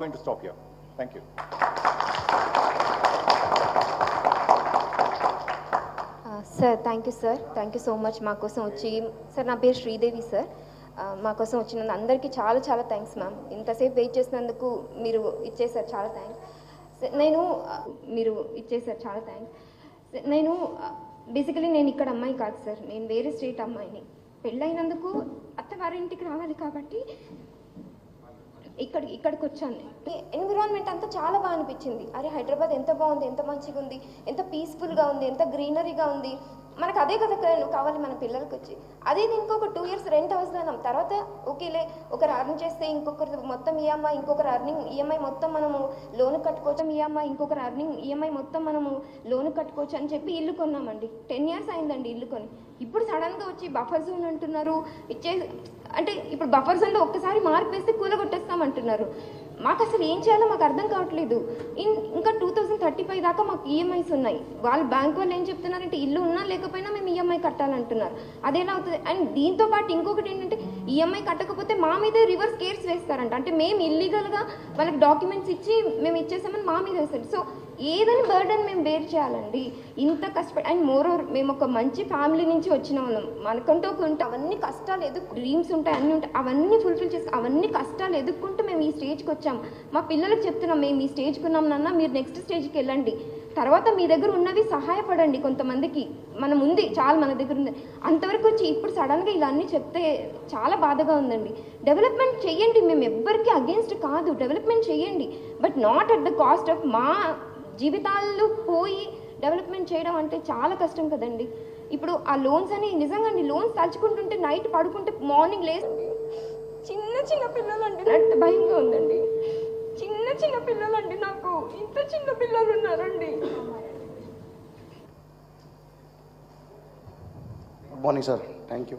going to stop here. Thank you. Sir thank you sir, thank you so much. మా కోసం వచ్చి sir, నా పేరు శ్రీదేవి సార్. మా కోసం వచ్చిన అందరికీ చాలా చాలా థ్యాంక్స్ మ్యామ్. ఇంతసేపు వెయిట్ చేసినందుకు మీరు ఇచ్చేసారు, చాలా థ్యాంక్స్. నేను మీరు ఇచ్చేసారు, చాలా థ్యాంక్స్. నేను బేసికలీ నేను ఇక్కడ అమ్మాయి కాదు సార్, నేను వేరే స్టేట్ అమ్మాయిని. పెళ్ళైనందుకు అత్తగారింటికి రావాలి కాబట్టి ఇక్కడికి వచ్చాను. ఎన్విరాన్మెంట్ అంతా చాలా బాగా అనిపించింది. అరే హైదరాబాద్ ఎంత బాగుంది, ఎంత మంచిగా ఉంది, ఎంత పీస్ఫుల్గా ఉంది, ఎంత గ్రీనరీగా ఉంది. మనకు అదే కదా కావాలి మన పిల్లలకి వచ్చి. అదే ఇంకొక 2 years రెంట్ అవసరం. తర్వాత ఓకేలే, ఒకరు అర్న్ చేస్తే ఇంకొకరు మొత్తం ఈఎంఐ, ఇంకొకరు అర్నింగ్ ఈఎంఐ మొత్తం మనము లోన్ కట్టుకోవచ్చు. ఈఎంఐ ఇంకొకరు అర్నింగ్ ఈఎంఐ మొత్తం మనము లోన్ కట్టుకోవచ్చు అని చెప్పి ఇల్లు కొన్నామండి. 10 years అయిందండి ఇల్లు కొని. ఇప్పుడు సడన్గా వచ్చి బఫర్ జోన్ అంటున్నారు. అంటే ఇప్పుడు బఫర్ జోన్లో ఒక్కసారి మార్పు వేస్తే కూలగొట్టేస్తామంటున్నారు. మాకు అసలు ఏం చేయాలో మాకు అర్థం కావట్లేదు. ఇంకా 2035 దాకా మాకు ఈఎంఐస్ ఉన్నాయి. వాళ్ళు బ్యాంక్ వాళ్ళు ఏం చెప్తున్నారంటే ఇల్లు ఉన్నా లేకపోయినా మేము ఈఎంఐ కట్టాలంటున్నారు. అదేలా అవుతుంది? అండ్ దీంతో పాటు ఇంకొకటి ఏంటంటే ఈఎంఐ కట్టకపోతే మా మీద రివర్స్ కేర్స్ వేస్తారంట. అంటే మేము ఇల్లీగల్గా వాళ్ళకి డాక్యుమెంట్స్ ఇచ్చి మేము ఇచ్చేసామని మా మీద వేస్తారు. సో ఏదని బర్డన్ మేము బేర్ చేయాలండి ఇంత కష్టపడి. అండ్ మోరోవర్ మేము ఒక మంచి ఫ్యామిలీ నుంచి వచ్చిన వాళ్ళం. మనకంటూ ఒక అవన్నీ కష్టాలు డ్రీమ్స్ ఉంటాయి, అన్నీ ఉంటాయి, అవన్నీ ఫుల్ఫిల్ చేసి అవన్నీ కష్టాలు ఎదుర్కొంటూ మేము ఈ స్టేజ్కి వచ్చాం. మా పిల్లలకు చెప్తున్నాం, మేము ఈ స్టేజ్కి ఉన్నాం నాన్న, మీరు నెక్స్ట్ స్టేజ్కి వెళ్ళండి. తర్వాత మీ దగ్గర ఉన్నవి సహాయపడండి కొంతమందికి. మనం ఉంది చాలా, మన దగ్గర ఉంది అంతవరకు వచ్చి ఇప్పుడు సడన్గా ఇలా అన్నీ చెప్తే చాలా బాధగా ఉందండి. డెవలప్మెంట్ చేయండి, మేము ఎవ్వరికి అగేన్స్ట్ కాదు, డెవలప్మెంట్ చేయండి, but not at the cost of మా జీవితాలు పోయి డెవలప్మెంట్ చేయడం అంటే చాలా కష్టం కదండి. ఇప్పుడు ఆ లోన్స్ అని నిజంగా లోన్స్ తలుచుకుంటుంటే నైట్ పడుకుంటే మార్నింగ్ లేదండి. చిన్న చిన్న పిల్లలండి, నాకు భయంగా ఉందండి. చిన్న పిల్లలండి, నాకు ఇంత చిన్న పిల్లలు ఉన్నారండి. Good morning sir, thank you.